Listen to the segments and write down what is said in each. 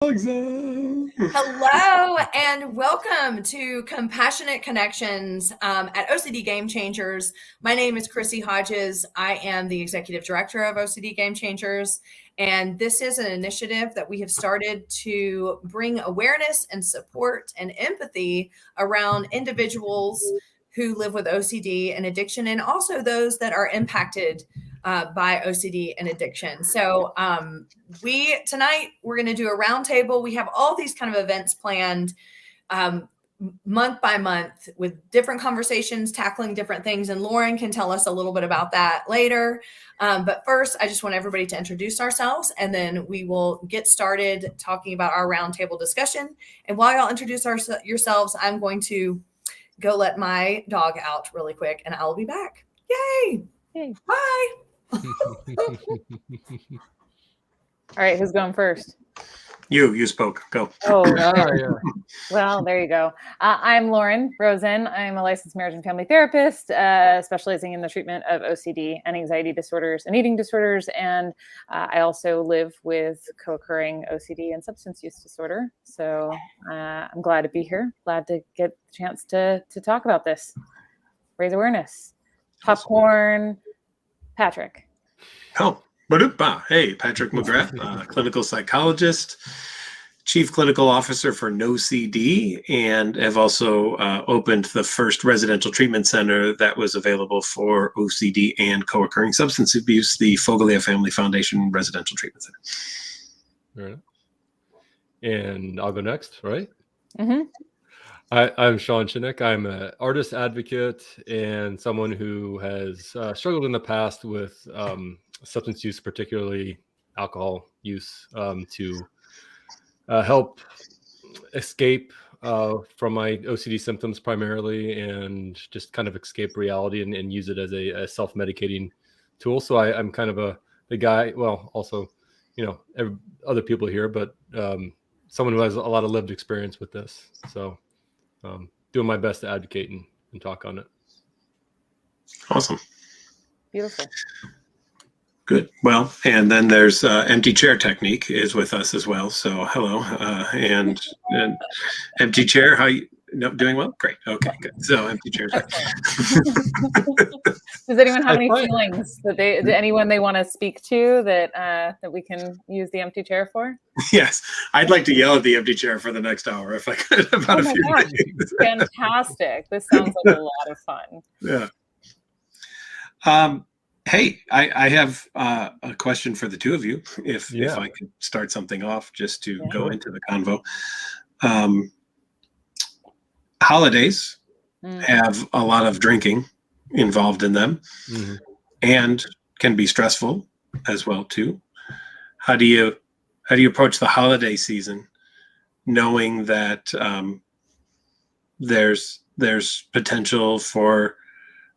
Hello and welcome to Compassionate Connections at OCD Gamechangers. My name is Chrissy Hodges. I am the Executive Director of OCD Gamechangers, and this is an initiative that we have started to bring awareness and support and empathy around individuals who live with OCD and addiction, and also those that are impacted by OCD and addiction. So tonight we're going to do a roundtable. We have all these kind of events planned month by month with different conversations, tackling different things. And Lauren can tell us a little bit about that later. But first, I just want everybody to introduce ourselves, and then we will get started talking about our roundtable discussion. And while y'all introduce yourselves, I'm going to go let my dog out really quick, and I'll be back. Yay! Yay. Bye! All right, who's going first? You spoke. Go. Oh, yeah. Well, there you go. I'm Lauren Rosen. I'm a licensed marriage and family therapist, specializing in the treatment of OCD and anxiety disorders and eating disorders. And I also live with co-occurring OCD and substance use disorder. So I'm glad to be here. Glad to get the chance to talk about this. Raise awareness. Popcorn. Patrick. Oh. Hey, Patrick McGrath, clinical psychologist, chief clinical officer for NoCD, and have also opened the first residential treatment center that was available for OCD and co-occurring substance abuse, the Foglia Family Foundation Residential Treatment Center. All right. And I'll go next, right? Mm-hmm. I'm Sean Chinnick. I'm an artist advocate and someone who has struggled in the past with substance use, particularly alcohol use, to help escape from my OCD symptoms primarily, and just kind of escape reality and use it as a self-medicating tool. So I'm kind of the guy, well, also, other people here, but someone who has a lot of lived experience with this. So doing my best to advocate and talk on it. Awesome. Beautiful. Good. Well, and then there's empty chair technique is with us as well. So hello, and empty chair. How you? No, doing well. Great. Okay. Good. So empty chair. Does anyone have any feelings that anyone they want to speak to that we can use the empty chair for? Yes, I'd like to yell at the empty chair for the next hour if I could. About a few things. Fantastic. This sounds like a lot of fun. Yeah. Hey, I have a question for the two of you, if I could start something off just to go into the convo. Holidays have a lot of drinking involved in them, and can be stressful as well too. How do you approach the holiday season, knowing that there's potential for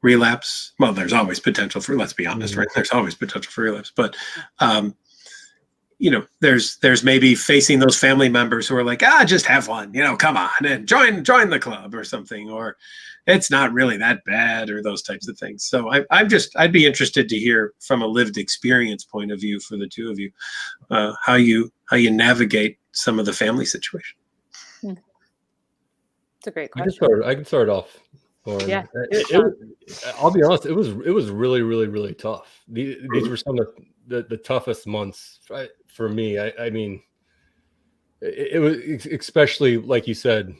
relapse? Well, there's always potential for, let's be honest, right? There's always potential for relapse, but there's maybe facing those family members who are like, just have one, come on and join the club or something, or it's not really that bad, or those types of things. So I'd be interested to hear from a lived experience point of view for the two of you, how you navigate some of the family situation. It's a great question. I can start off. Yeah. I'll be honest. It was really, really, really tough. These were some of the toughest months for me. I mean, it was especially, like you said,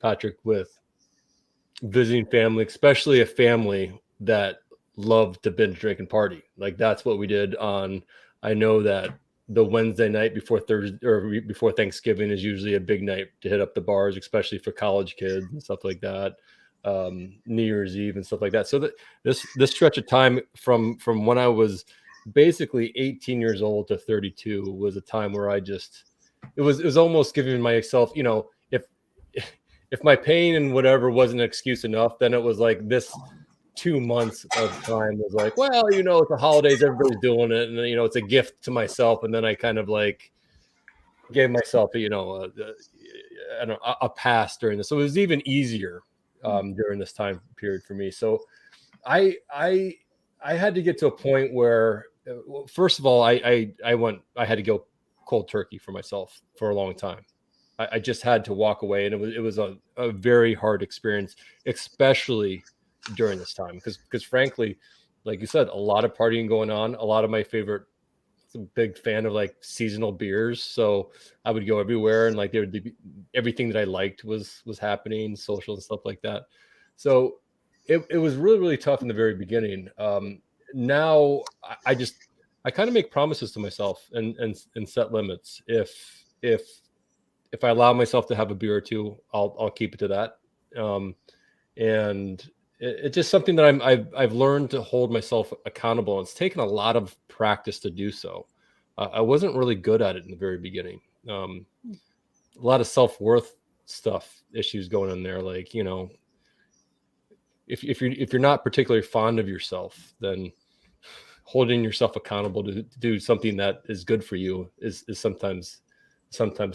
Patrick, with visiting family, especially a family that loved to binge drink and party. Like, that's what we did on. I know that the Wednesday night before Thursday or before Thanksgiving is usually a big night to hit up the bars, especially for college kids and stuff like that. New Year's Eve and stuff like that. So that this stretch of time from when I was basically 18 years old to 32 was a time where it was almost giving myself, if my pain and whatever wasn't an excuse enough, then it was like this 2 months of time was like, well, it's the holidays, everybody's doing it, and it's a gift to myself. And then I kind of like gave myself a pass during this. So it was even easier during this time period for me. So I had to get to a point where, first of all, I had to go cold turkey for myself for a long time. I just had to walk away, and it was a very hard experience, especially during this time, because frankly, like you said, a lot of partying going on. A lot of my favorite, I'm a big fan of like seasonal beers, so I would go everywhere, and like there would be everything that I liked was happening, social and stuff like that. So it was really, really tough in the very beginning. Now I kind of make promises to myself and set limits. If I allow myself to have a beer or two, I'll keep it to that. And it's just something that I've learned to hold myself accountable. And it's taken a lot of practice to do so. I wasn't really good at it in the very beginning. A lot of self-worth stuff issues going on there. Like, you know, if you're not particularly fond of yourself, then holding yourself accountable to do something that is good for you is sometimes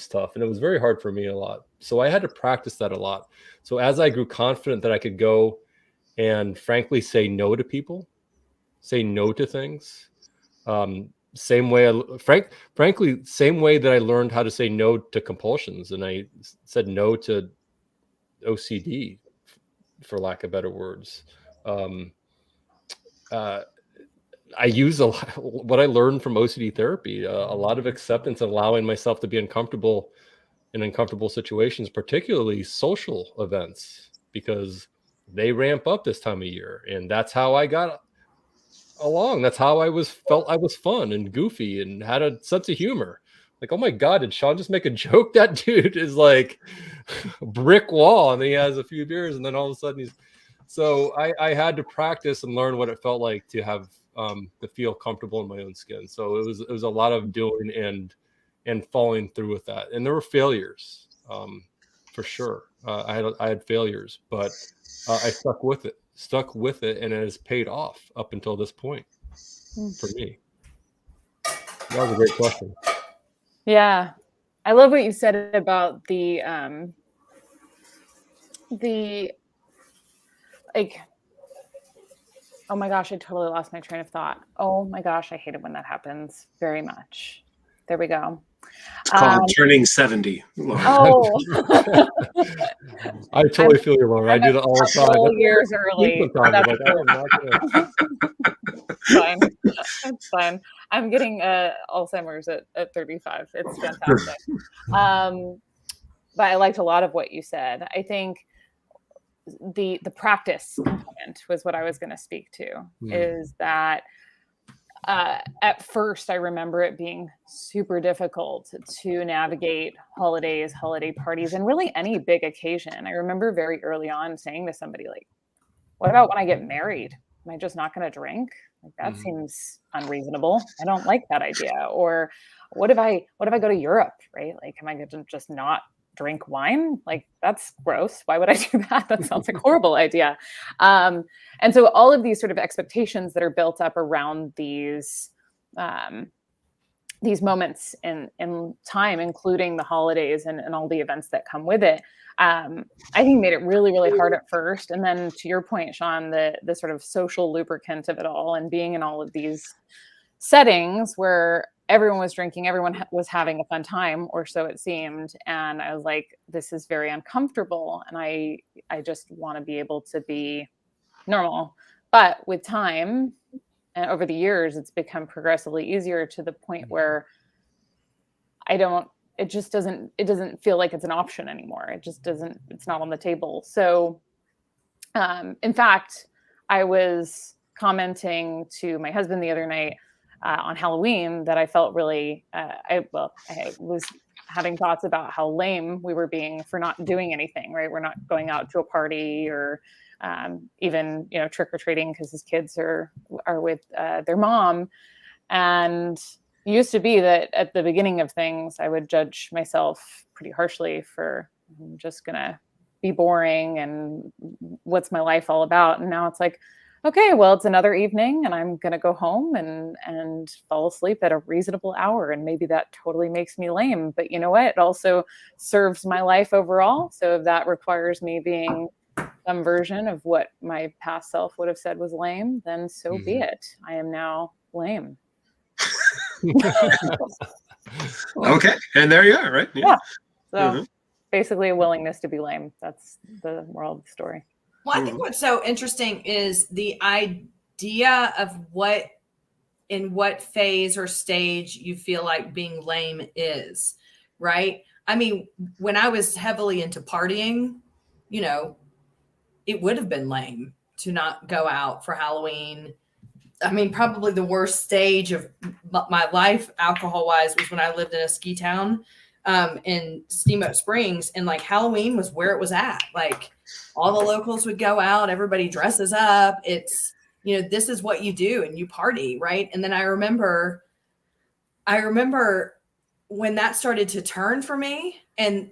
tough. And it was very hard for me a lot. So I had to practice that a lot. So as I grew confident that I could go and frankly say no to people, say no to things, same way, frankly, same way that I learned how to say no to compulsions. And I said no to OCD, for lack of better words. I use what I learned from OCD therapy, a lot of acceptance and allowing myself to be uncomfortable in uncomfortable situations, particularly social events, because they ramp up this time of year. And that's how I got along. That's how felt I was fun and goofy and had a sense of humor. Like, oh my God, did Sean just make a joke? That dude is like a brick wall, and then he has a few beers, and then all of a sudden so I had to practice and learn what it felt like to have to feel comfortable in my own skin. So it was a lot of doing and following through with that. And there were failures, for sure. I had failures, but I stuck with it, and it has paid off up until this point for me. That was a great question. Yeah. I love what you said about the like, oh my gosh, I totally lost my train of thought. Oh my gosh, I hate it when that happens very much. There we go. It's called turning 70. Oh. I totally feel you, Laura. I do that all the time. Whole years early. Fine. That's fine. I'm getting Alzheimer's at 35. It's fantastic. But I liked a lot of what you said. I think the practice component was what I was going to speak to, is that at first I remember it being super difficult to navigate holidays, holiday parties, and really any big occasion. I remember very early on saying to somebody, like, what about when I get married? Am I just not going to drink? Like, that seems unreasonable. I don't like that idea. Or what if I go to Europe, right? Like, am I going to just not drink wine? Like, that's gross. Why would I do that? That sounds like a horrible idea. And so all of these sort of expectations that are built up around these moments in time, including the holidays and all the events that come with it, I think made it really, really hard at first. And then to your point, Sean, the sort of social lubricant of it all, and being in all of these settings where everyone was drinking, everyone was having a fun time, or so it seemed. And I was like, this is very uncomfortable. And I just want to be able to be normal. But with time and over the years, it's become progressively easier to the point where it doesn't feel like it's an option anymore. It's not on the table. So, in fact, I was commenting to my husband the other night on Halloween that I felt really, I was having thoughts about how lame we were being for not doing anything, right? We're not going out to a party or even, trick-or-treating because his kids are with their mom. And it used to be that at the beginning of things, I would judge myself pretty harshly for, I'm just going to be boring and what's my life all about? And now it's like, okay, well, it's another evening and I'm going to go home and fall asleep at a reasonable hour. And maybe that totally makes me lame, but you know what? It also serves my life overall. So if that requires me being some version of what my past self would have said was lame, then so be it. I am now lame. Okay, and there you are, right? Yeah. So Mhm. basically, a willingness to be lame. That's the moral of the story. Well, I think what's so interesting is the idea of in what phase or stage you feel like being lame is, right? I mean, when I was heavily into partying, you know, it would have been lame to not go out for Halloween. I mean, probably the worst stage of my life alcohol wise was when I lived in a ski town in Steamboat Springs, and like Halloween was where it was at. Like all the locals would go out, everybody dresses up. It's, you know, this is what you do and you party, right? And then I remember when that started to turn for me, and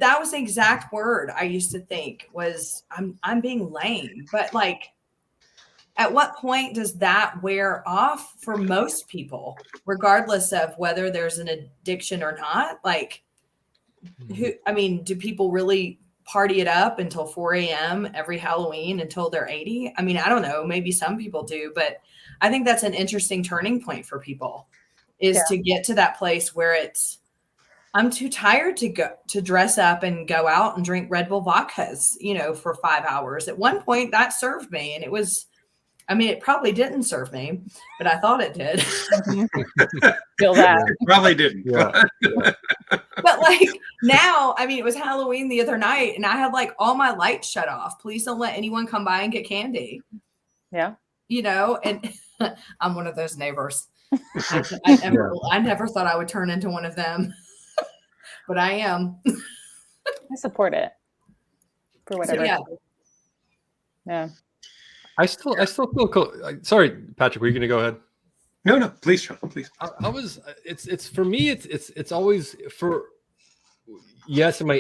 that was the exact word I used to think was I'm being lame. But like, at what point does that wear off for most people, regardless of whether there's an addiction or not? Like, I mean, do people really party it up until 4 a.m. every Halloween until they're 80? I mean, I don't know. Maybe some people do, but I think that's an interesting turning point for people, is to get to that place where I'm too tired to dress up and go out and drink Red Bull vodkas, you know, for 5 hours. At one point that served me, and it probably didn't serve me, but I thought it did. Feel that. It probably didn't. Yeah. But like now, I mean, it was Halloween the other night and I had like all my lights shut off. Please don't let anyone come by and get candy. Yeah. You know, and I'm one of those neighbors. I never thought I would turn into one of them, but I am. I support it for whatever. So, yeah. I still feel cool. Sorry, Patrick, were you going to go ahead? No, please, Sean, please. I was. It's for me. It's always for. Yes, in my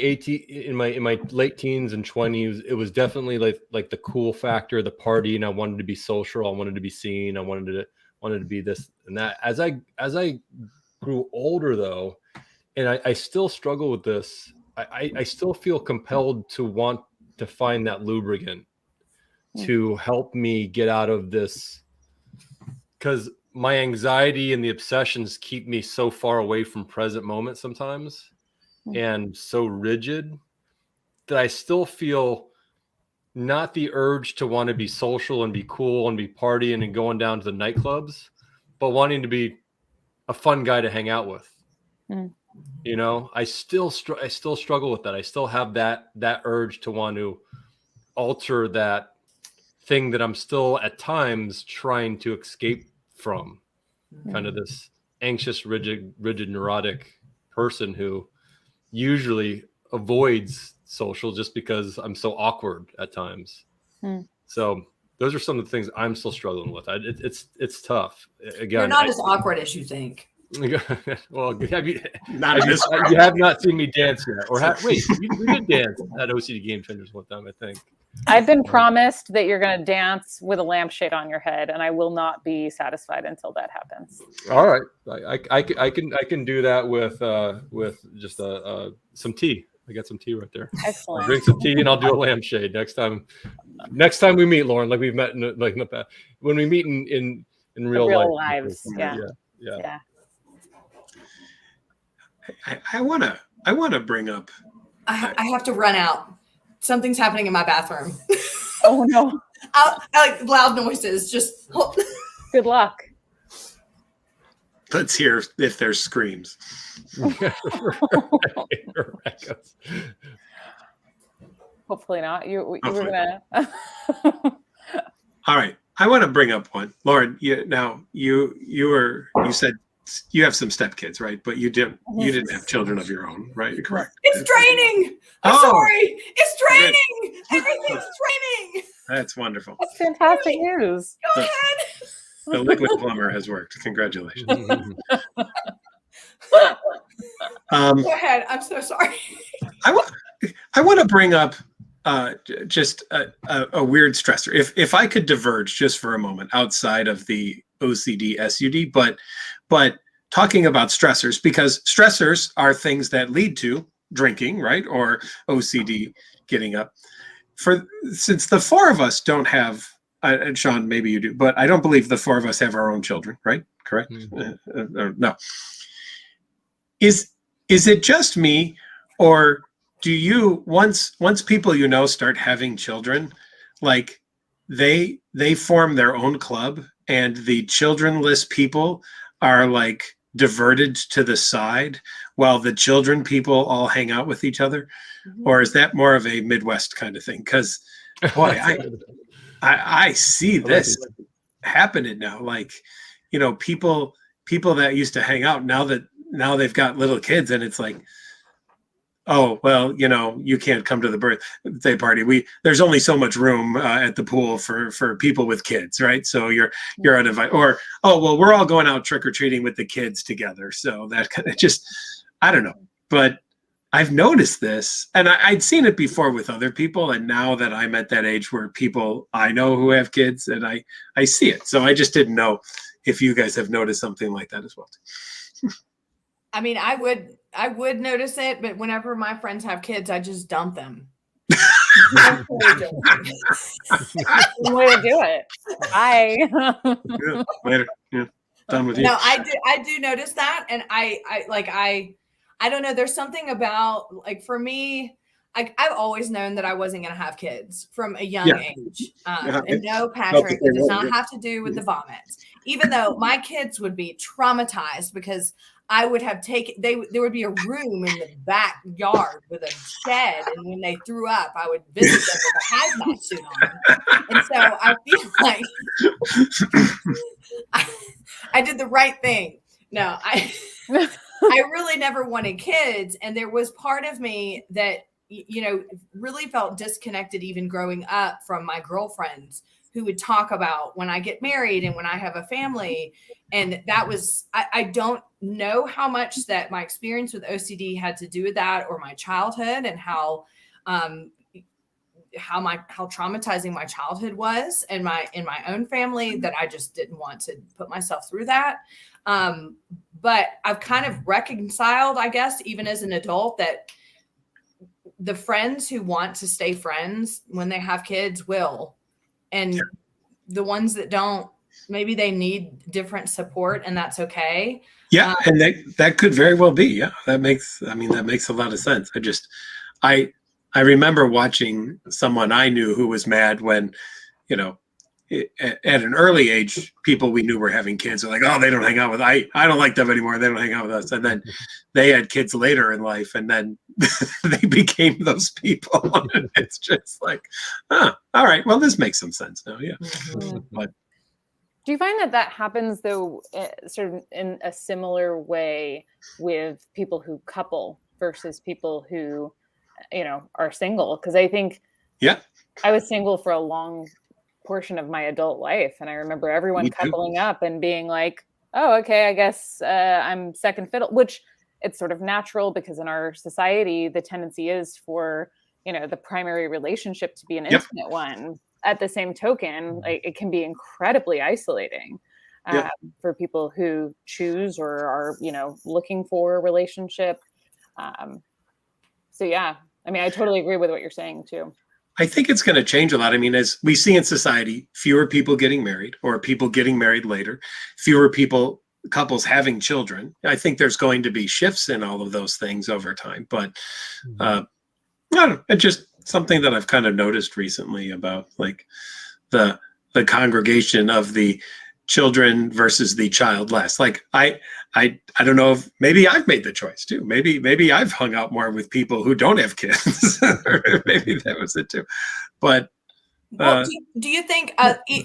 late teens and 20s, it was definitely like the cool factor, the party, and I wanted to be social. I wanted to be seen. I wanted to be this and that. As I grew older, though, and I still struggle with this. I still feel compelled to want to find that lubricant to help me get out of this, because my anxiety and the obsessions keep me so far away from present moment sometimes and so rigid that I still feel not the urge to want to be social and be cool and be partying and going down to the nightclubs, but wanting to be a fun guy to hang out with. You know, I still struggle with that. I still have that urge to want to alter that thing that I'm still at times trying to escape from. Kind of this anxious, rigid, neurotic person who usually avoids social just because I'm so awkward at times. So those are some of the things I'm still struggling with. It's tough. Again, you're not as awkward as you think. Well, you Not have not seen me dance yet, or wait, we did dance at OCD Gamechangers one time, I think. I've been promised that you're going to dance with a lampshade on your head, and I will not be satisfied until that happens. All right, I can do that with just some tea. I got some tea right there. Excellent. I'll drink some tea and I'll do a lampshade next time. Next time we meet, Lauren, like we've met in the past, when we meet in real lives. Yeah. I want to bring up. I have to run out. Something's happening in my bathroom. Oh no! I like loud noises. Just good luck. Let's hear if there's screams. Hopefully not. You were gonna. All right, I want to bring up one, Lauren. You said you have some stepkids, right? But you didn't have children of your own, right? You're correct. It's draining. I'm sorry. It's draining. Everything's draining. That's wonderful. That's fantastic news. Go ahead. The liquid plumber has worked. Congratulations. Go ahead. I'm so sorry. I want to bring up just a weird stressor. If I could diverge just for a moment outside of the OCD SUD, but talking about stressors, because stressors are things that lead to drinking, right? Or OCD getting up. Since the four of us don't have, and Sean, maybe you do, but I don't believe the four of us have our own children, right? Correct? No. is it just me, or do you once people start having children, like they form their own club and the childrenless people are like diverted to the side while the children people all hang out with each other? Or is that more of a Midwest kind of thing? Because boy, I see this happening now. Like, people that used to hang out now they've got little kids, and it's like, oh, well, you can't come to the birthday party. There's only so much room at the pool for people with kids, right? So you're uninvited. Or, oh, well, we're all going out trick-or-treating with the kids together. So that kind of just, I don't know. But I've noticed this, and I'd seen it before with other people. And now that I'm at that age where people I know who have kids, and I see it. So I just didn't know if you guys have noticed something like that as well. I mean, I would notice it, but whenever my friends have kids, I just dump them. Way to do it. Bye. Yeah, later. Yeah, done with you. No, I do notice that, and I don't know. There's something about, like, for me, I've always known that I wasn't going to have kids from a young age. And no, Patrick, it does not have to do with the vomits. Even though my kids would be traumatized because I would have there would be a room in the backyard with a shed. And when they threw up, I would visit them with a hazmat suit on. And so I feel like I did the right thing. No, I really never wanted kids. And there was part of me that, really felt disconnected even growing up from my girlfriends who would talk about when I get married and when I have a family. And that was, I don't know how much that my experience with OCD had to do with that, or my childhood, and how traumatizing my childhood was in my own family, that I just didn't want to put myself through that. But I've kind of reconciled, I guess, even as an adult, that the friends who want to stay friends when they have kids will, and the ones that don't, maybe they need different support, and that's okay. Yeah. And that could very well be. Yeah. That makes a lot of sense. I remember watching someone I knew who was mad when, at an early age, people we knew were having kids are like, oh, they don't hang out with, I don't like them anymore. They don't hang out with us. And then they had kids later in life, and then they became those people. And it's just like, all right, well, this makes some sense now. Yeah. Mm-hmm. But do you find that happens, though, sort of in a similar way with people who couple versus people who, are single? Because I think I was single for a long portion of my adult life, and I remember everyone coupling up and being like, oh, okay, I guess I'm second fiddle, which it's sort of natural, because in our society the tendency is for the primary relationship to be an intimate one. At the same token, it can be incredibly isolating for people who choose or are looking for a relationship. So yeah, I mean, I totally agree with what you're saying too. I think it's going to change a lot. I mean, as we see in society, fewer people getting married, or people getting married later, fewer couples having children. I think there's going to be shifts in all of those things over time. But I don't know, it's just something that I've kind of noticed recently about, like, the congregation of the children versus the childless. Like, I don't know if maybe I've made the choice too. Maybe I've hung out more with people who don't have kids. Maybe that was it too. But do you think,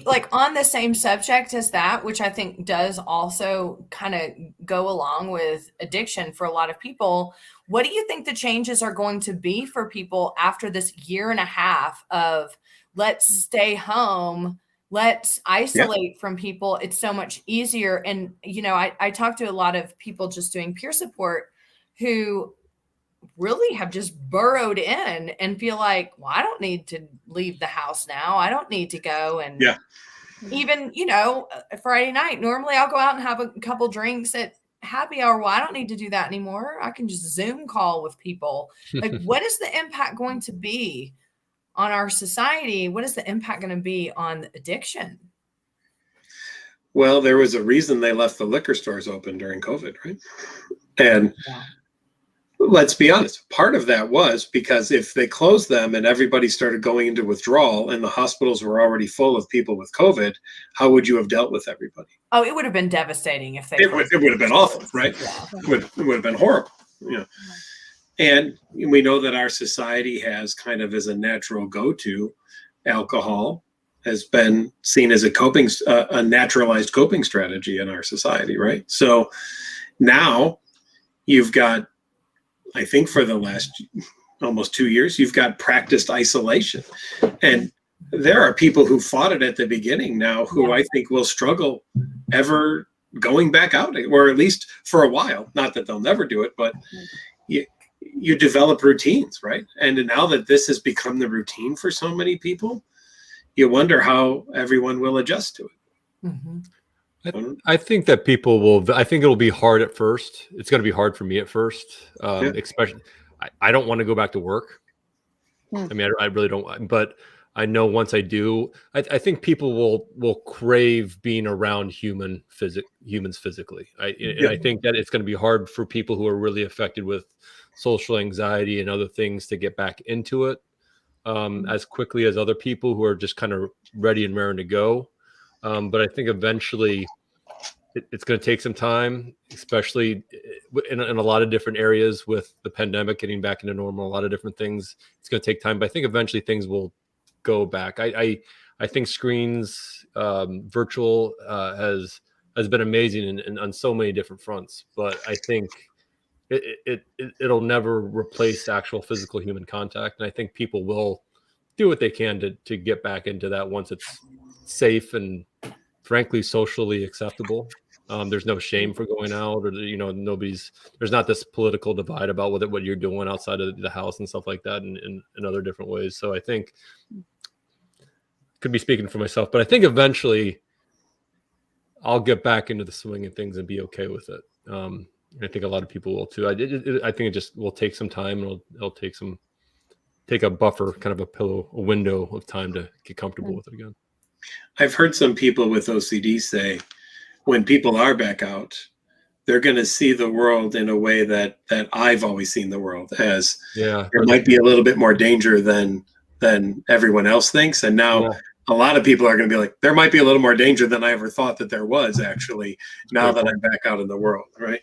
like, on the same subject as that, which I think does also kind of go along with addiction for a lot of people, what do you think the changes are going to be for people after this year and a half of let's stay home, let's isolate from people? It's so much easier. And, I talk to a lot of people just doing peer support who really have just burrowed in and feel like, well, I don't need to leave the house now. I don't need to go. And even, Friday night, normally I'll go out and have a couple drinks at happy hour. Well, I don't need to do that anymore. I can just Zoom call with people. Like, what is the impact going to be on our society? What is the impact going to be on addiction? Well, there was a reason they left the liquor stores open during COVID, right? And let's be honest, part of that was because if they closed them and everybody started going into withdrawal and the hospitals were already full of people with COVID, how would you have dealt with everybody? Oh, it would have been devastating if they. It would have been awful, right? It would have been horrible. You know. And we know that our society has kind of as a natural go-to, alcohol has been seen as a naturalized coping strategy in our society, right? So now you've got, I think for the last almost 2 years, you've got practiced isolation. And there are people who fought it at the beginning now who I think will struggle ever going back out, or at least for a while. Not that they'll never do it, but you develop routines, right? And now that this has become the routine for so many people, you wonder how everyone will adjust to it. Mm-hmm. I think that people will. I think it'll be hard at first. It's going to be hard for me at first, especially. I don't want to go back to work. I mean, I really don't. But I know once I do, I think people will crave being around humans physically. And I think that it's going to be hard for people who are really affected with social anxiety and other things to get back into it as quickly as other people who are just kind of ready and raring to go. But I think eventually it's going to take some time, especially in a lot of different areas with the pandemic getting back into normal, a lot of different things. It's going to take time, but I think eventually things will go back. I think screens, virtual has been amazing and on so many different fronts, but I think it'll never replace actual physical human contact. And I think people will do what they can to get back into that once it's safe and frankly socially acceptable. There's no shame for going out, or there's not this political divide about what you're doing outside of the house and stuff like that in other different ways. So I think, could be speaking for myself, but I think eventually I'll get back into the swing of things and be okay with it. I think a lot of people will too. I think it just will take some time, and it'll take a buffer, kind of a window of time to get comfortable with it again. I've heard some people with OCD say, when people are back out, they're going to see the world in a way that I've always seen the world as. There might be a little bit more danger than everyone else thinks. And now a lot of people are going to be like, there might be a little more danger than I ever thought that there was actually, now that I'm back out in the world, right?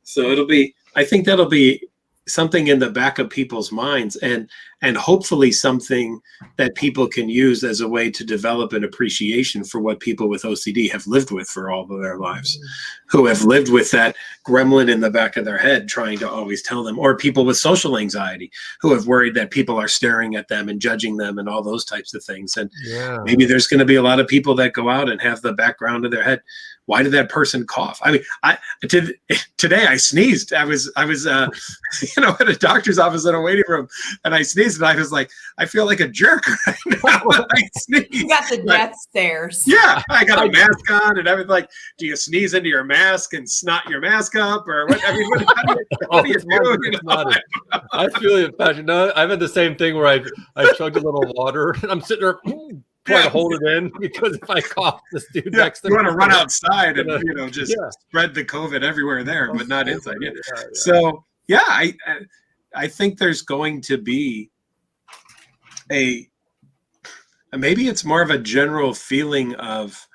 So I think that'll be something in the back of people's minds, and hopefully something that people can use as a way to develop an appreciation for what people with OCD have lived with for all of their lives, who have lived with that gremlin in the back of their head trying to always tell them, or people with social anxiety who have worried that people are staring at them and judging them and all those types of things. And maybe there's going to be a lot of people that go out and have the background of their head, why did that person cough? I mean, today I sneezed. I was at a doctor's office in a waiting room, and I sneezed, and I was like, I feel like a jerk right now when I sneeze. You got the death stares. Yeah, I got a mask on, and I was like, do you sneeze into your mask and snot your mask up, or what? I mean, what do you do? I feel it, Patrick. No, I've had the same thing where I've chugged a little water, and I'm sitting there trying to hold it in, because if I cough, this dude next to me, you want to run outside and just spread the COVID everywhere there, but not inside. So I think there's going to be maybe it's more of a general feeling of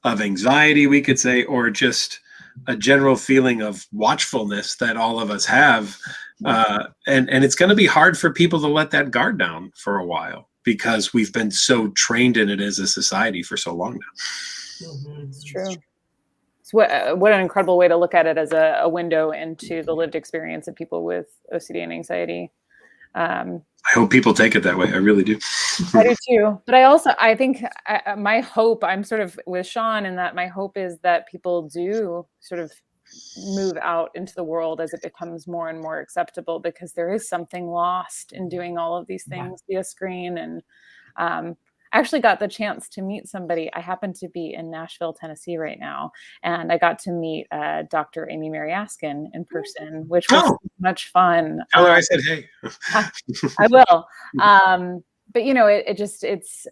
anxiety, we could say, or just a general feeling of watchfulness that all of us have, and it's going to be hard for people to let that guard down for a while, because we've been so trained in it as a society for so long now. It's true. So what an incredible way to look at it, as a window into the lived experience of people with OCD and anxiety. I hope people take it that way. I really do. I do too. But I think my hope, I'm sort of with Sean in that my hope is that people do sort of move out into the world as it becomes more and more acceptable, because there is something lost in doing all of these things via screen. And I actually got the chance to meet somebody. I happen to be in Nashville, Tennessee right now, and I got to meet Dr. Amy Mary Askin in person, which was much fun. Tell her I said hey. I will. But it's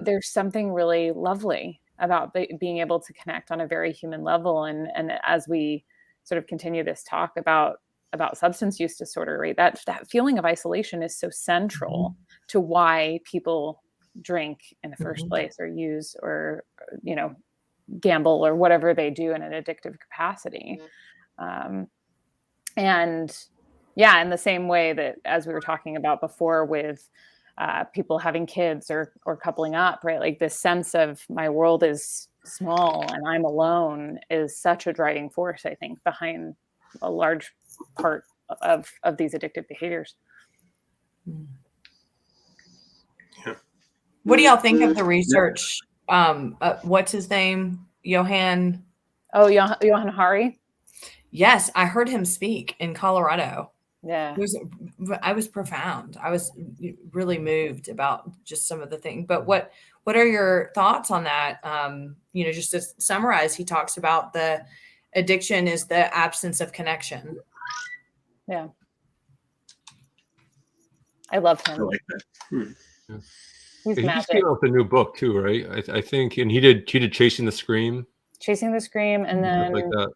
there's something really lovely about being able to connect on a very human level. And as we sort of continue this talk about substance use disorder, right, that feeling of isolation is so central to why people drink in the first place, or use, or, you know, gamble, or whatever they do in an addictive capacity. And yeah, in the same way that, as we were talking about before with people having kids or coupling up, right? Like this sense of my world is small and I'm alone is such a driving force, I think, behind a large part of these addictive behaviors. Yeah. What do y'all think of the research? What's his name? Johan? Oh, Johan Hari? Yes, I heard him speak in Colorado. Yeah. I was profound. I was really moved about just some of the things. But what are your thoughts on that? You know, just to summarize, he talks about the addiction is the absence of connection. Yeah. I love him. I like that. He's He magic. just came out with a new book too, right? I think, and he did Chasing the Scream. Chasing the Scream, and then like that.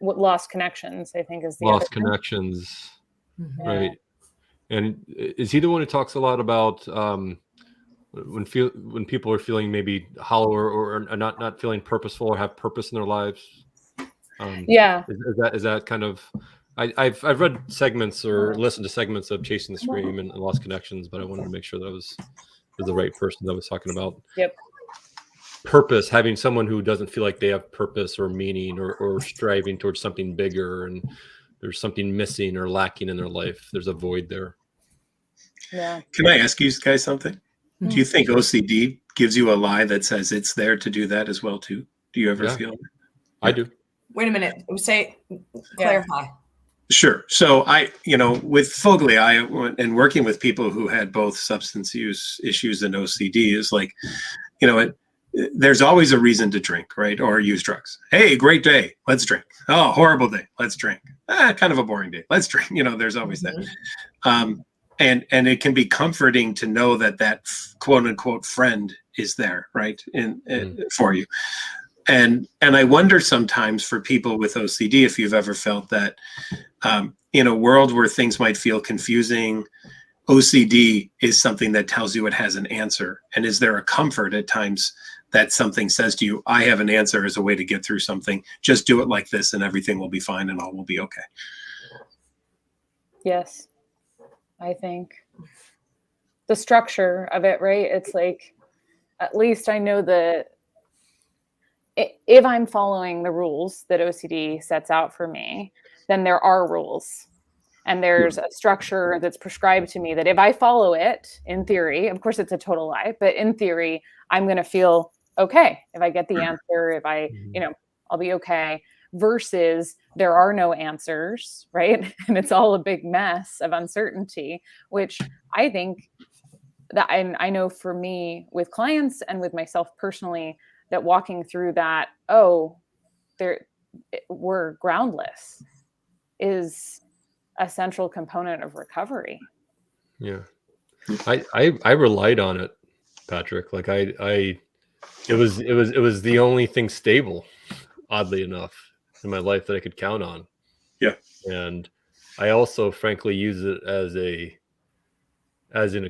Lost Connections, I think, is the Lost other one. Connections, right? And is he the one who talks a lot about when people are feeling maybe hollow or not feeling purposeful or have purpose in their lives? Yeah. Is that kind of? I've read segments or listened to segments of Chasing the Scream and Lost Connections, but I wanted to make sure that I was the right person that was talking about. Yep. Purpose, having someone who doesn't feel like they have purpose or meaning or striving towards something bigger, and there's something missing or lacking in their life. There's a void there. Yeah. Can I ask you guys something? Do you think OCD gives you a lie that says it's there to do that as well too? Do you ever feel? I do. Wait a minute. Clarify. Sure. So with Fogley, and working with people who had both substance use issues and OCD is like, there's always a reason to drink, right? Or use drugs. Hey, great day. Let's drink. Oh, horrible day. Let's drink. Kind of a boring day. Let's drink. There's always that. And it can be comforting to know that quote unquote friend is there, right? For you. And I wonder sometimes for people with OCD, if you've ever felt that in a world where things might feel confusing, OCD is something that tells you it has an answer. And is there a comfort at times that something says to you, I have an answer as a way to get through something. Just do it like this and everything will be fine and all will be okay. Yes. I think the structure of it, right? It's like, at least I know that if I'm following the rules that OCD sets out for me, then there are rules. And there's a structure that's prescribed to me that if I follow it, in theory, of course it's a total lie, but in theory, I'm going to feel okay. If I get the answer, if I, I'll be okay. Versus there are no answers, right? And it's all a big mess of uncertainty, which I think that I know for me with clients and with myself personally, that walking through that, we're groundless is a central component of recovery. Yeah. I relied on it, Patrick. Like it was the only thing stable, oddly enough, in my life that I could count on. Yeah. And I also frankly use it as an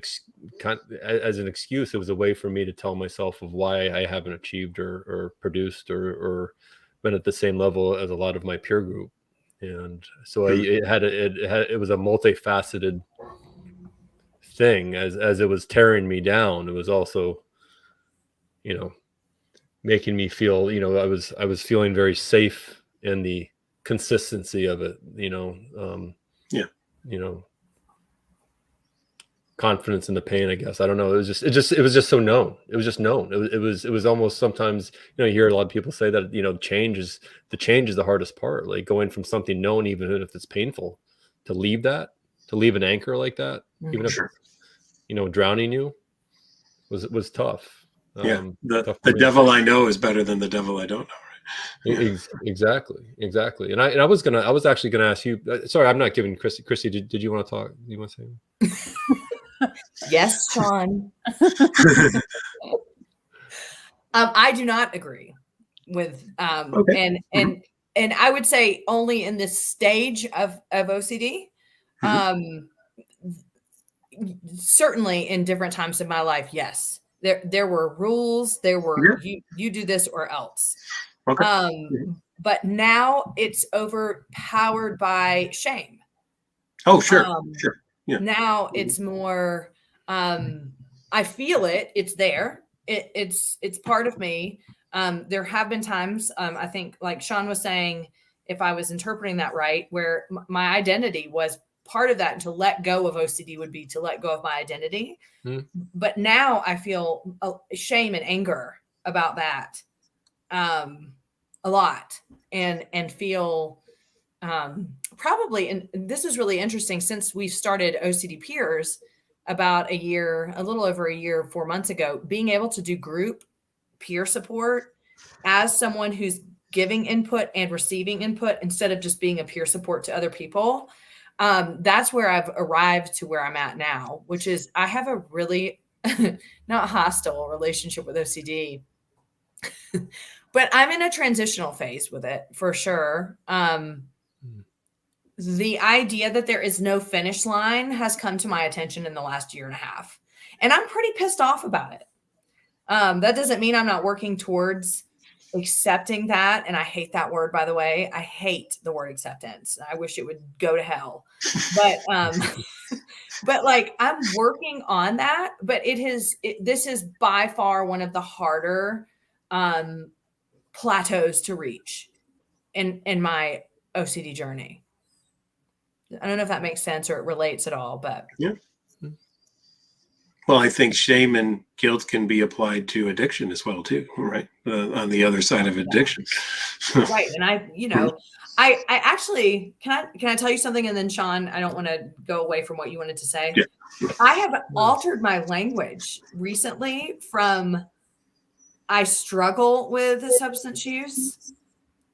excuse. It was a way for me to tell myself of why I haven't achieved or produced or been at the same level as a lot of my peer group. And so it was a multifaceted thing. As it was tearing me down, it was also, making me feel, I was feeling very safe in the consistency of it, confidence in the pain, I guess. I don't know. It was just so known. It was just known. It was almost sometimes, you hear a lot of people say that, change is the hardest part, like going from something known, even if it's painful, to leave an anchor like that, even if it's, drowning you was tough. The devil I know is better than the devil I don't know. Right? Exactly. And I was actually gonna ask you. Sorry, I'm not giving Chrissy. Did you want to talk? You want to say anything? Yes, Sean. I do not agree with Okay. and I would say only in this stage of OCD. Certainly in different times of my life, yes. There were rules, there were you do this or else. Okay. But now it's overpowered by shame. Oh, sure. Sure. Yeah. Now it's more I feel it, it's there. It's part of me. There have been times, I think, like Sean was saying, if I was interpreting that right, where my identity was part of that, and to let go of OCD would be to let go of my identity. But now I feel shame and anger about that a lot, and feel probably, and this is really interesting, since we started OCD Peers about a little over a year, 4 months ago, being able to do group peer support as someone who's giving input and receiving input instead of just being a peer support to other people. That's where I've arrived to where I'm at now, which is I have a really not hostile relationship with OCD, but I'm in a transitional phase with it for sure. The idea that there is no finish line has come to my attention in the last year and a half, and I'm pretty pissed off about it. That doesn't mean I'm not working towards accepting that. And I hate that word, by the way. I hate the word acceptance. I wish it would go to hell. But but like I'm working on that. But this is by far one of the harder plateaus to reach in my OCD journey. I don't know if that makes sense or it relates at all, but yeah. Well, I think shame and guilt can be applied to addiction as well, too, right? On the other side of addiction. Right. And I actually, can I tell you something? And then Sean, I don't want to go away from what you wanted to say. Yeah. I have altered my language recently from I struggle with substance use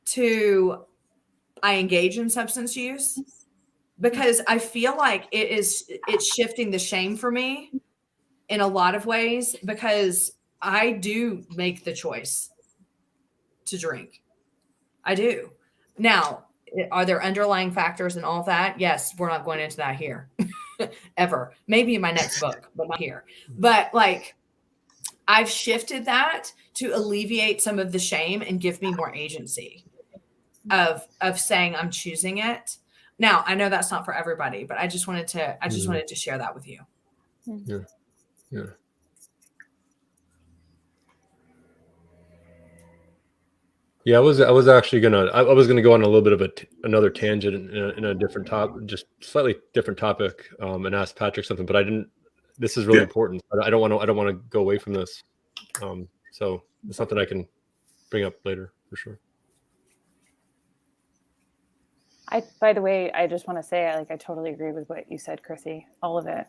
to I engage in substance use, because I feel like it's shifting the shame for me in a lot of ways, because I do make the choice to drink. I do. Now, are there underlying factors and all of that? Yes, we're not going into that here ever. Maybe in my next book, but not here. But like, I've shifted that to alleviate some of the shame and give me more agency of saying I'm choosing it. Now, I know that's not for everybody, but I just wanted to share that with you. Yeah. Yeah. Yeah, I was actually gonna go on a little bit of another tangent in a different topic, just slightly different topic, and ask Patrick something, but I didn't. This is really important. I don't want to go away from this. So it's something I can bring up later for sure. By the way, I just want to say, I totally agree with what you said, Chrissy, all of it.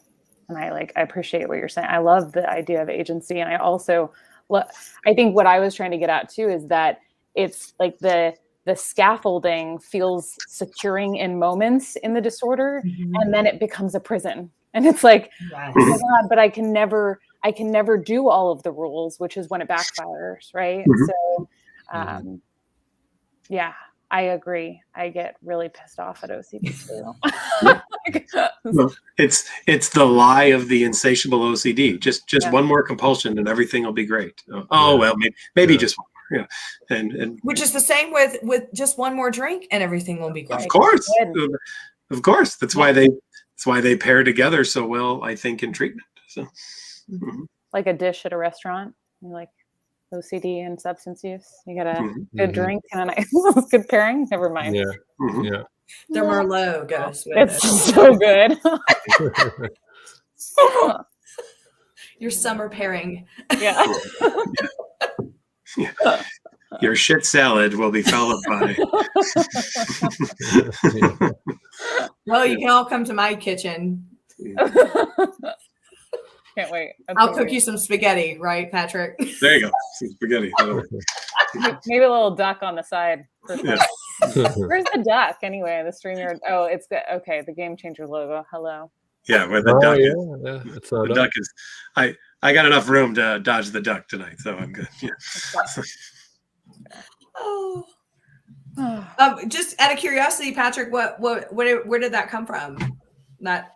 And I appreciate what you're saying. I love the idea of agency. And I also, I think what I was trying to get at too, is that it's like the scaffolding feels securing in moments in the disorder, and then it becomes a prison. And it's like, oh my God, but I can never do all of the rules, which is when it backfires. Right. So, yeah. I agree. I get really pissed off at OCD too. Well, it's the lie of the insatiable OCD. Just one more compulsion and everything will be great. Well, maybe just one more. Yeah, and which is the same with just one more drink and everything will be great. Of course. That's why they pair together so well, I think, in treatment. So, like a dish at a restaurant, like OCD and substance use. You get a good drink and a nice good pairing. Never mind. Yeah. Yeah. The Merlot goes with it's so good. Your summer pairing. Yeah. Your shit salad will be followed by. Well, you can all come to my kitchen. Can't wait. I'll cook you some spaghetti, right, Patrick? There you go. Some spaghetti. Maybe a little duck on the side. Yeah. Where's the duck anyway? The StreamYard. Oh, it's good. Okay, the Game Changer logo. Hello. Yeah, where the duck is. Yeah. It's the duck is. I got enough room to dodge the duck tonight, so I'm good. Yeah. Oh. Just out of curiosity, Patrick, where did that come from? That,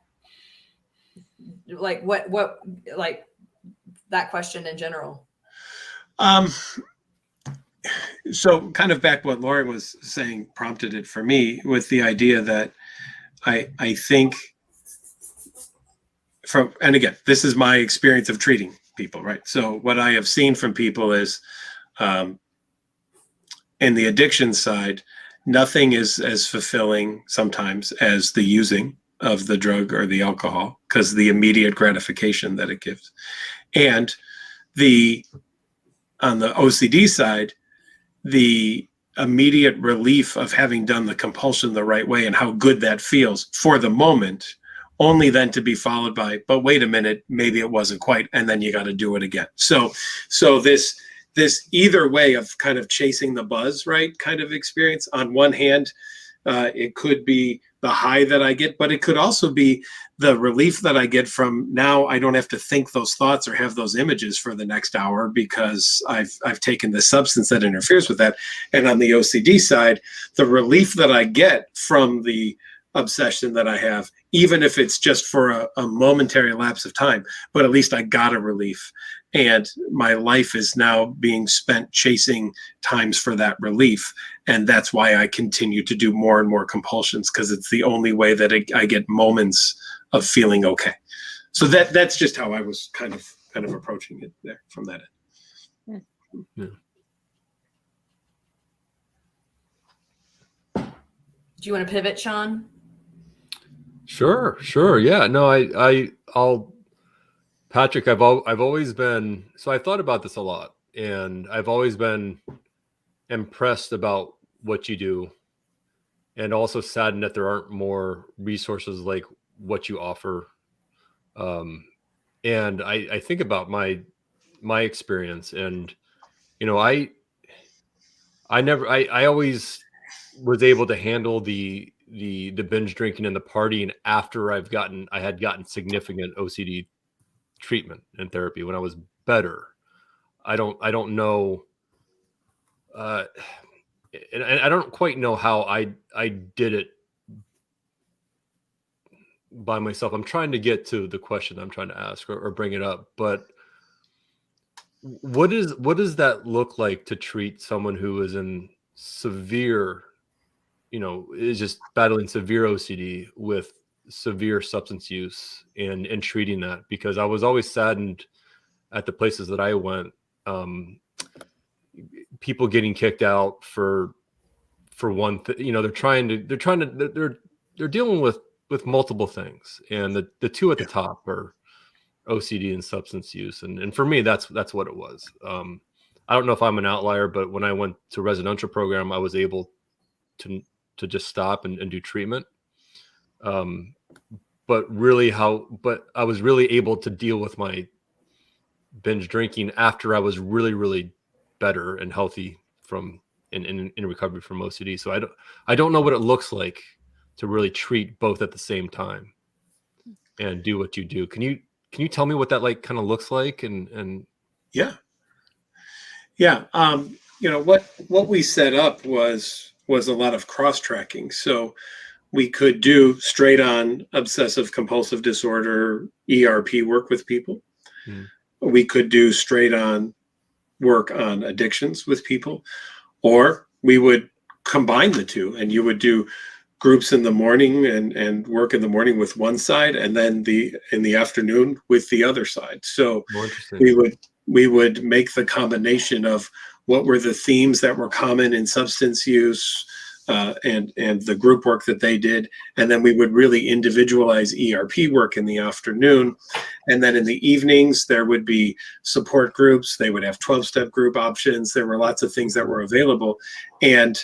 like, what, like that question in general? So kind of back what Lauren was saying prompted it for me with the idea that I think and again, this is my experience of treating people, right? So what I have seen from people is, in the addiction side, nothing is as fulfilling sometimes as the using of the drug or the alcohol, because the immediate gratification that it gives. And on the OCD side, the immediate relief of having done the compulsion the right way and how good that feels for the moment, only then to be followed by, but wait a minute, maybe it wasn't quite, and then you got to do it again. So this either way of kind of chasing the buzz, right, kind of experience. On one hand, it could be the high that I get, but it could also be the relief that I get from now I don't have to think those thoughts or have those images for the next hour because I've taken this substance that interferes with that. And on the OCD side, the relief that I get from the obsession that I have, even if it's just for a momentary lapse of time, but at least I got a relief. And my life is now being spent chasing times for that relief. And that's why I continue to do more and more compulsions, because it's the only way that I get moments of feeling okay. So that's just how I was kind of approaching it there from that end. Yeah. Do you want to pivot, Sean? Sure. Yeah. No, I'll Patrick, I've always been, so I thought about this a lot, and I've always been impressed about what you do, and also saddened that there aren't more resources like what you offer. And I think about my experience, and I always was able to handle the binge drinking and the partying after I had gotten significant OCD treatment and therapy when I was better. I don't know, and I don't quite know how I did it by myself. I'm trying to get to the question I'm trying to ask or bring it up, but what does that look like to treat someone who is in severe, is just battling severe OCD with severe substance use and treating that? Because I was always saddened at the places that I went, people getting kicked out for one thing. They're dealing with multiple things, and the two at the top are OCD and substance use, and for me that's what it was. I don't know if I'm an outlier, but when I went to residential program, I was able to just stop and do treatment. But I was really able to deal with my binge drinking after I was really, really better and healthy in recovery from OCD. So I don't know what it looks like to really treat both at the same time and do what you do. Can you tell me what that kind of looks like? And yeah. What we set up was a lot of cross tracking. So we could do straight on obsessive compulsive disorder ERP work with people. We could do straight on work on addictions with people, or we would combine the two, and you would do groups in the morning and work in the morning with one side, and then in the afternoon with the other side. So we would make the combination of what were the themes that were common in substance use, and the group work that they did. And then we would really individualize ERP work in the afternoon. And then in the evenings, there would be support groups. They would have 12-step group options. There were lots of things that were available. And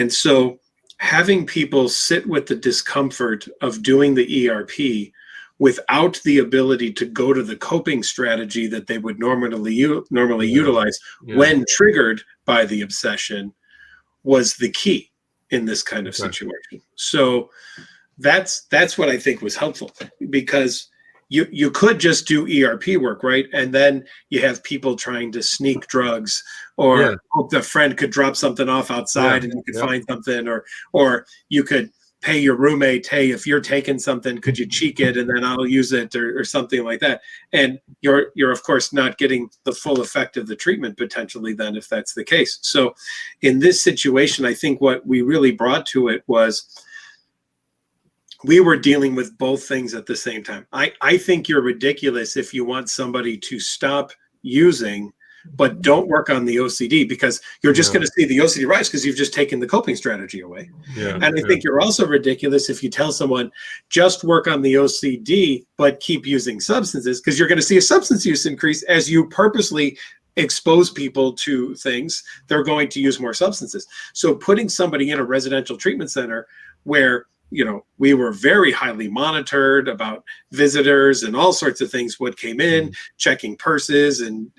so having people sit with the discomfort of doing the ERP without the ability to go to the coping strategy that they would normally utilize when triggered by the obsession was the key in this kind of situation. So that's what I think was helpful, because you could just do ERP work, right? And then you have people trying to sneak drugs, or hope the friend could drop something off outside and you could find something, or you could pay your roommate, hey, if you're taking something, could you cheek it and then I'll use it, or something like that. And you're of course not getting the full effect of the treatment potentially then, if that's the case. So in this situation, I think what we really brought to it was we were dealing with both things at the same time. I think you're ridiculous if you want somebody to stop using, but don't work on the OCD, because you're just going to see the OCD rise because you've just taken the coping strategy away. And I think you're also ridiculous if you tell someone just work on the OCD, but keep using substances, because you're going to see a substance use increase as you purposely expose people to things. They're going to use more substances. So putting somebody in a residential treatment center where we were very highly monitored about visitors and all sorts of things, what came in, checking purses, and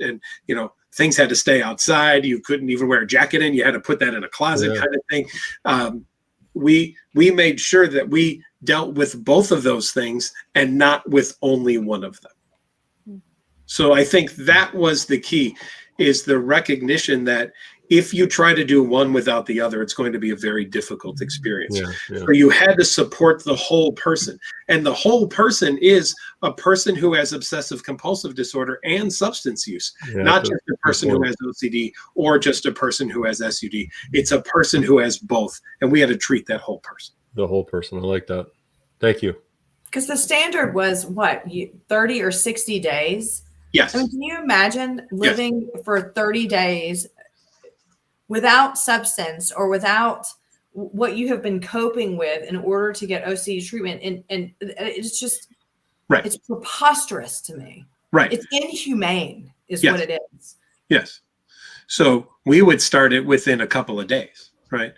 things had to stay outside. You couldn't even wear a jacket in. You had to put that in a closet kind of thing. We made sure that we dealt with both of those things and not with only one of them. So I think that was the key, is the recognition that if you try to do one without the other, it's going to be a very difficult experience. So you had to support the whole person. And the whole person is a person who has obsessive compulsive disorder and substance use, not just a person who has OCD or just a person who has SUD. It's a person who has both. And we had to treat that whole person. The whole person. I like that. Thank you. Because the standard was what, 30 or 60 days? Yes. I mean, can you imagine living for 30 days without substance or without what you have been coping with in order to get OCD treatment? And it's just, it's preposterous to me. It's inhumane is what it is. Yes. So we would start it within a couple of days, right?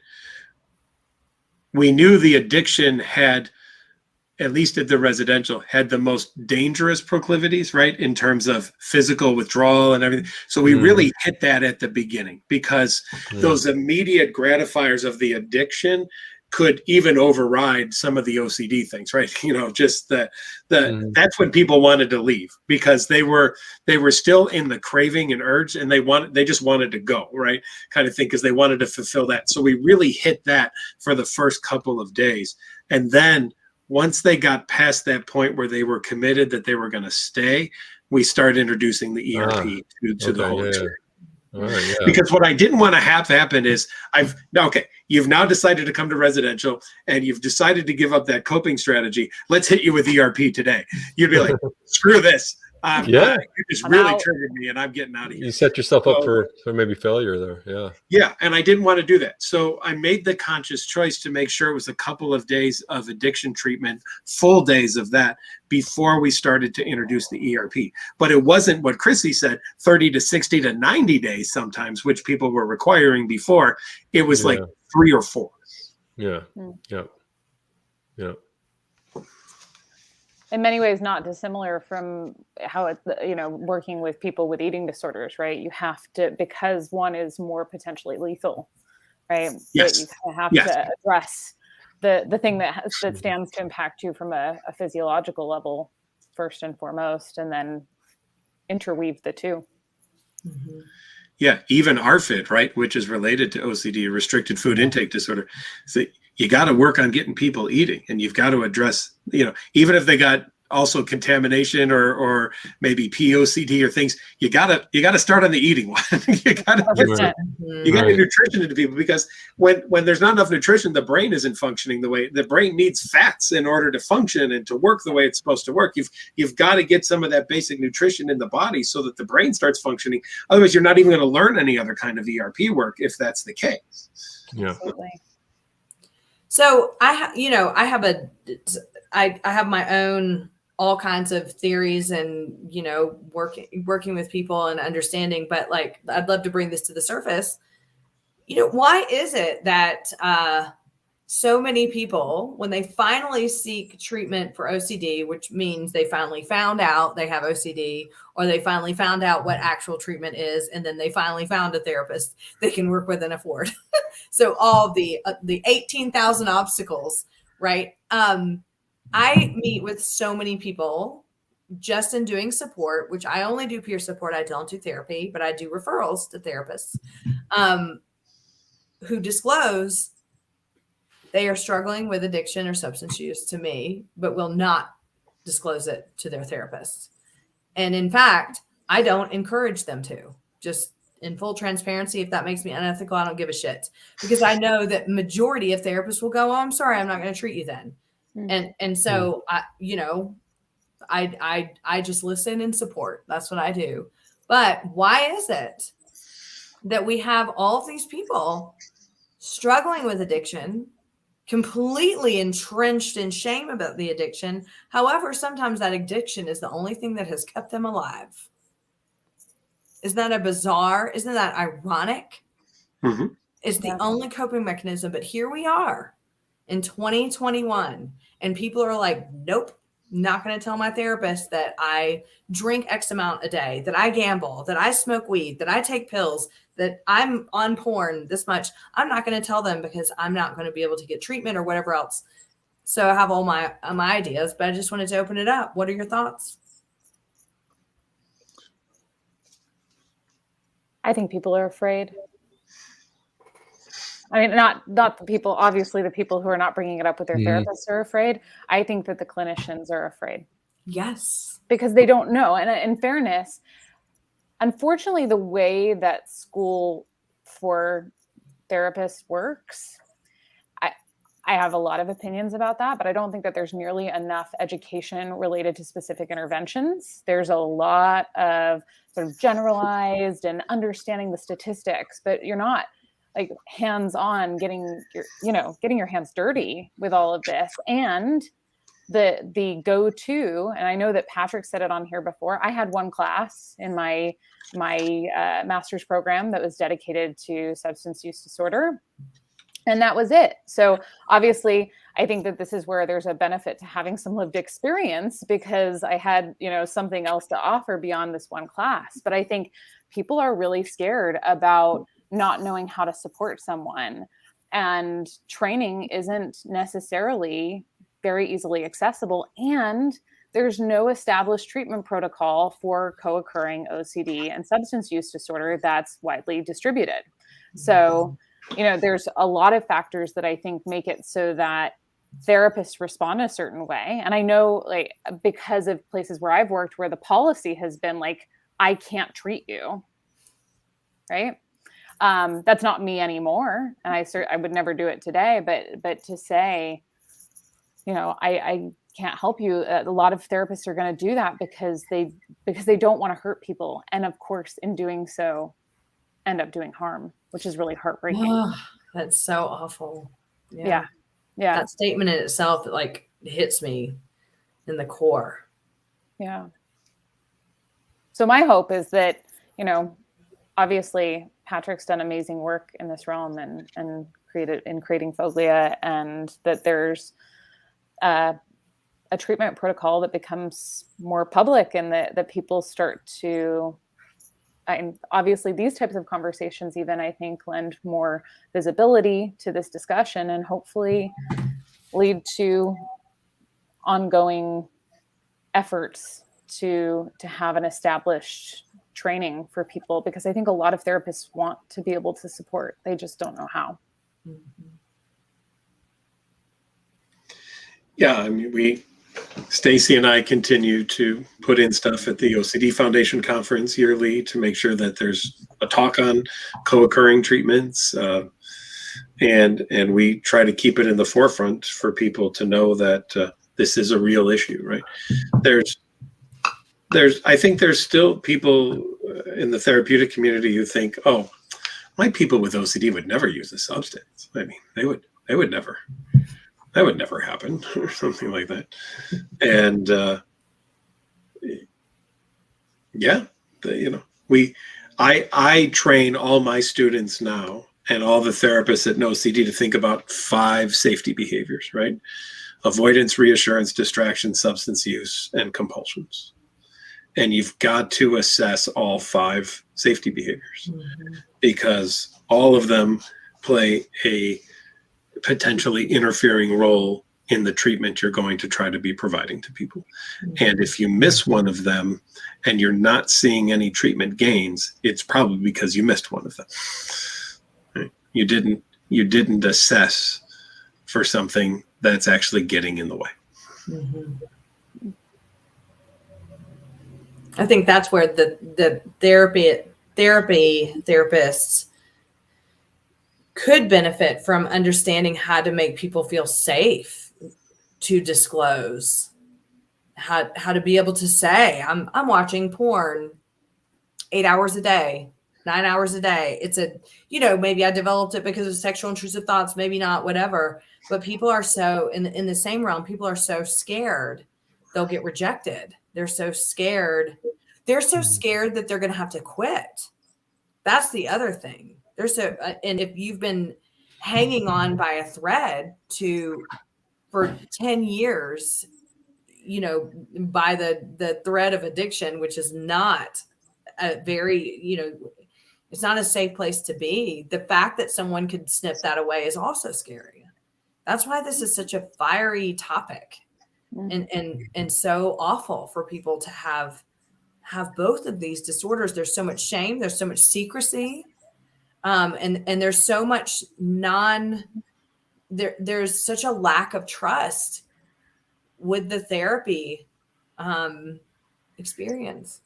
We knew the addiction had, at least at the residential, had the most dangerous proclivities, right, in terms of physical withdrawal and everything. So we really hit that at the beginning, because those immediate gratifiers of the addiction could even override some of the OCD things, right? Just that's when people wanted to leave, because they were still in the craving and urge, and they just wanted to go, right, kind of thing, because they wanted to fulfill that. So we really hit that for the first couple of days, and then once they got past that point where they were committed that they were going to stay, we started introducing the ERP to the whole experience. Because what I didn't want to have happen is you've now decided to come to residential and you've decided to give up that coping strategy. Let's hit you with ERP today. You'd be like, screw this. You just really triggered me and I'm getting out of here. You set yourself up for maybe failure there. Yeah. And I didn't want to do that. So I made the conscious choice to make sure it was a couple of days of addiction treatment, full days of that, before we started to introduce the ERP. But it wasn't what Chrissy said, 30 to 60 to 90 days sometimes, which people were requiring before. It was like 3 or 4. Yeah. In many ways, not dissimilar from how it's, working with people with eating disorders, right? You have to, because one is more potentially lethal, right? Yes. So you have to address the thing that stands to impact you from a physiological level first and foremost, and then interweave the two. Yeah, even RFID, right, which is related to OCD, restricted food intake disorder. So you got to work on getting people eating, and you've got to address, even if they got also contamination or maybe POCD or things, you gotta start on the eating one. you gotta get nutrition into people, because when there's not enough nutrition, the brain isn't functioning the way the brain needs fats in order to function and to work the way it's supposed to work. You've got to get some of that basic nutrition in the body so that the brain starts functioning. Otherwise, you're not even going to learn any other kind of ERP work if that's the case. Absolutely. So I have my own all kinds of theories and, working with people and understanding, but I'd love to bring this to the surface. Why is it that so many people, when they finally seek treatment for OCD, which means they finally found out they have OCD, or they finally found out what actual treatment is, and then they finally found a therapist they can work with and afford. So all the 18,000 obstacles, right? I meet with so many people just in doing support, which I only do peer support, I don't do therapy, but I do referrals to therapists who disclose they are struggling with addiction or substance use to me, but will not disclose it to their therapist. And in fact, I don't encourage them to. Just in full transparency, if that makes me unethical, I don't give a shit, because I know that majority of therapists will go, "Oh, I'm sorry, I'm not going to treat you then." And so I just listen and support. That's what I do. But why is it that we have all of these people struggling with addiction, completely entrenched in shame about the addiction? However, sometimes that addiction is the only thing that has kept them alive. Isn't that isn't that ironic? Mm-hmm. It's the only coping mechanism. But here we are in 2021, and people are like, nope, not going to tell my therapist that I drink X amount a day, that I gamble, that I smoke weed, that I take pills, that I'm on porn this much. I'm not going to tell them because I'm not going to be able to get treatment or whatever else. So I have all my ideas, but I just wanted to open it up. What are your thoughts? I think people are afraid. I mean, not the people, obviously the people who are not bringing it up with their therapists are afraid. I think that the clinicians are afraid. Yes. Because they don't know. And in fairness, unfortunately, the way that school for therapists works, I have a lot of opinions about that, but I don't think that there's nearly enough education related to specific interventions. There's a lot of sort of generalized and understanding the statistics, but you're not like hands-on getting your hands dirty with all of this. And the go-to, and I know that Patrick said it on here before, I had one class in my master's program that was dedicated to substance use disorder. And that was it. So obviously, I think that this is where there's a benefit to having some lived experience, because I had, something else to offer beyond this one class. But I think people are really scared about not knowing how to support someone. And training isn't necessarily very easily accessible. And there's no established treatment protocol for co-occurring OCD and substance use disorder that's widely distributed. So there's a lot of factors that I think make it so that therapists respond a certain way. And I know, like, because of places where I've worked where the policy has been like, I can't treat you, right? That's not me anymore. And I would never do it today, but to say, I can't help you. A lot of therapists are going to do that because they don't want to hurt people. And of course, in doing so, end up doing harm, which is really heartbreaking. Oh, that's so awful. Yeah. That statement in itself, like, hits me in the core. Yeah. So my hope is that, obviously Patrick's done amazing work in this realm and creating Foglia, and that there's a treatment protocol that becomes more public, and that people start to, and obviously these types of conversations even, I think, lend more visibility to this discussion and hopefully lead to ongoing efforts to have an established training for people, because I think a lot of therapists want to be able to support. They just don't know how. Yeah, I mean, Stacy and I continue to put in stuff at the OCD Foundation conference yearly to make sure that there's a talk on co-occurring treatments, and we try to keep it in the forefront for people to know that this is a real issue, right? I think there's still people in the therapeutic community who think, oh, my people with OCD would never use a substance. I mean, they would never. That would never happen, or something like that. And I train all my students now and all the therapists at OCD to think about 5 safety behaviors, right? Avoidance, reassurance, distraction, substance use, and compulsions. And you've got to assess all 5 safety behaviors, because all of them play a potentially interfering role in the treatment you're going to try to be providing to people. And if you miss one of them and you're not seeing any treatment gains, it's probably because you missed one of them. Right? You didn't assess for something that's actually getting in the way. Mm-hmm. I think that's where the therapists could benefit from understanding how to make people feel safe to disclose, how to be able to say, I'm watching porn 8 hours a day, 9 hours a day. It's maybe I developed it because of sexual intrusive thoughts, maybe not, whatever. But people are so in the same realm, people are so scared they'll get rejected. They're so scared. They're so scared that they're going to have to quit. That's the other thing. And if you've been hanging on by a thread for 10 years, by the thread of addiction, which is not a very, it's not a safe place to be. The fact that someone could snip that away is also scary. That's why this is such a fiery topic and so awful for people to have both of these disorders. There's so much shame. There's so much secrecy. And there's so much there's such a lack of trust with the therapy experience.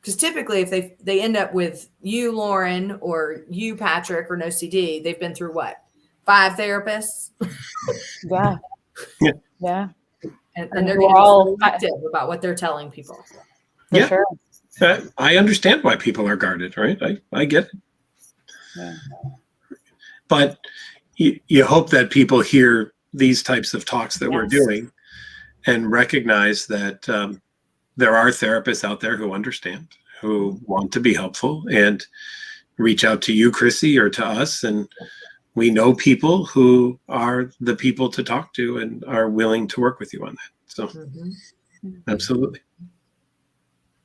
Because typically if they end up with you, Lauren, or you, Patrick, or an OCD, they've been through what? 5 therapists? Yeah. Yeah. And they're getting selective about what they're telling people. For sure. I understand why people are guarded, right? I get it. Yeah. But you hope that people hear these types of talks that we're doing and recognize that there are therapists out there who understand, who want to be helpful, and reach out to you, Chrissy, or to us. And we know people who are the people to talk to and are willing to work with you on that. So absolutely.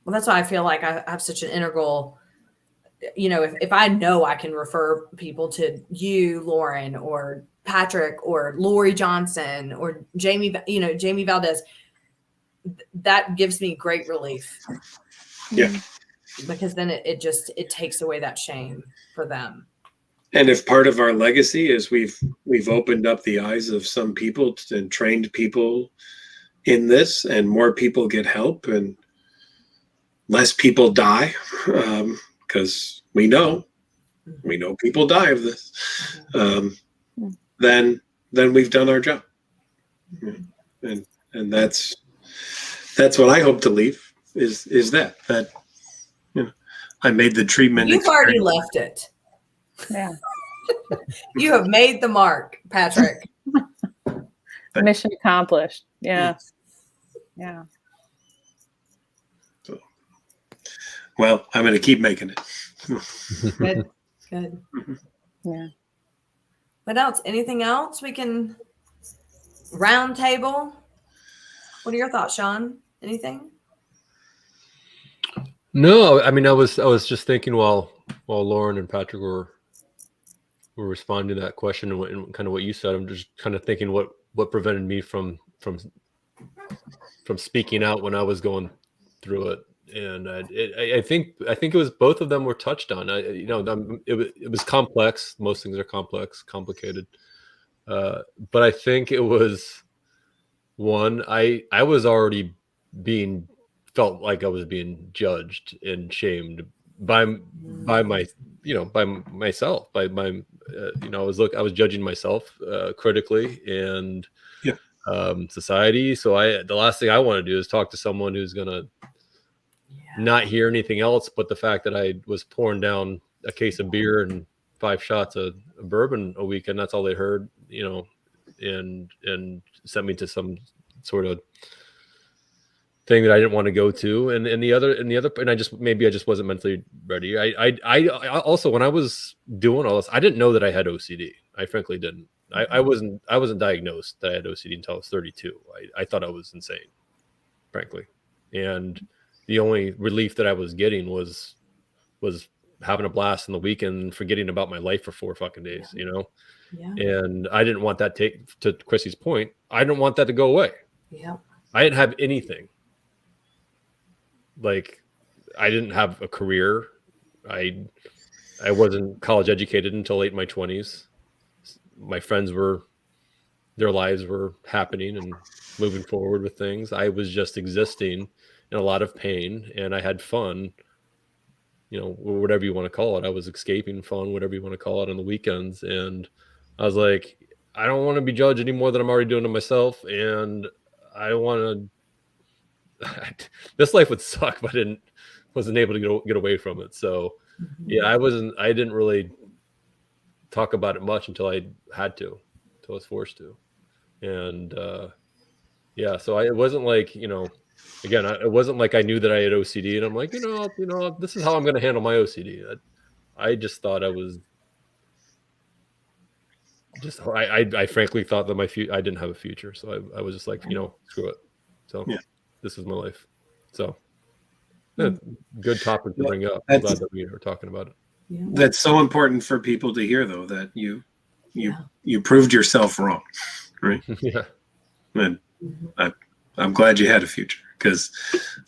Well, that's why I feel like I have such an integral, if I know I can refer people to you, Lauren, or Patrick, or Lori Johnson, or Jamie Valdez, that gives me great relief. Yeah. Because then it takes away that shame for them. And if part of our legacy is we've opened up the eyes of some people and trained people in this, and more people get help and less people die, because we know people die of this, then we've done our job. And that's what I hope to leave is that I made the treatment. You've already left it. Yeah. You have made the mark, Patrick. Mission accomplished. Yeah. Yeah. So, well, I'm going to keep making it. Good. Yeah. What else? Anything else we can round table? What are your thoughts, Sean? Anything? No, I mean, I was just thinking while Lauren and Patrick were responding to that question and kind of what you said. I'm just kind of thinking what prevented me from speaking out when I was going through it. And I think it was both of them were touched on. It was complex. Most things are complicated. But I think it was one. I was already felt like I was being judged and shamed by myself. I was judging myself critically and society. So the last thing I want to do is talk to someone who's gonna not hear anything else but the fact that I was pouring down a case of beer and 5 shots of bourbon a week, and that's all they heard, and sent me to some sort of thing that I didn't want to go to. And I just wasn't mentally ready. I also, when I was doing all this, I didn't know that I had OCD. I frankly didn't. I wasn't diagnosed that I had OCD until I was 32. I thought I was insane, frankly. And the only relief that I was getting was having a blast on the weekend, and forgetting about my life for 4 fucking days, you know? Yeah. And I didn't want that to Chrissy's point. I didn't want that to go away. Yeah. I didn't have anything. Like, I didn't have a career. I wasn't college educated until late in my 20s. My friends their lives were happening and moving forward with things. I was just existing in a lot of pain, and I had fun, you know, whatever you want to call it. I was escaping fun, whatever you want to call it, on the weekends. And I was like, I don't want to be judged any more than I'm already doing to myself. And I don't want to, this life would suck, but I wasn't able to get away from it. So yeah, I didn't really talk about it much until I had to, until I was forced to. And yeah, so it wasn't like, you know, again, it wasn't like I knew that I had OCD and I'm like, you know, this is how I'm going to handle my OCD. I just thought I was just, I frankly thought that I didn't have a future. So I was just like, you know, screw it. So yeah, this is my life. So yeah, good topic to bring up. I'm glad that we are talking about it. Yeah. That's so important for people to hear, though, that you proved yourself wrong, right? Yeah. And I'm glad you had a future, because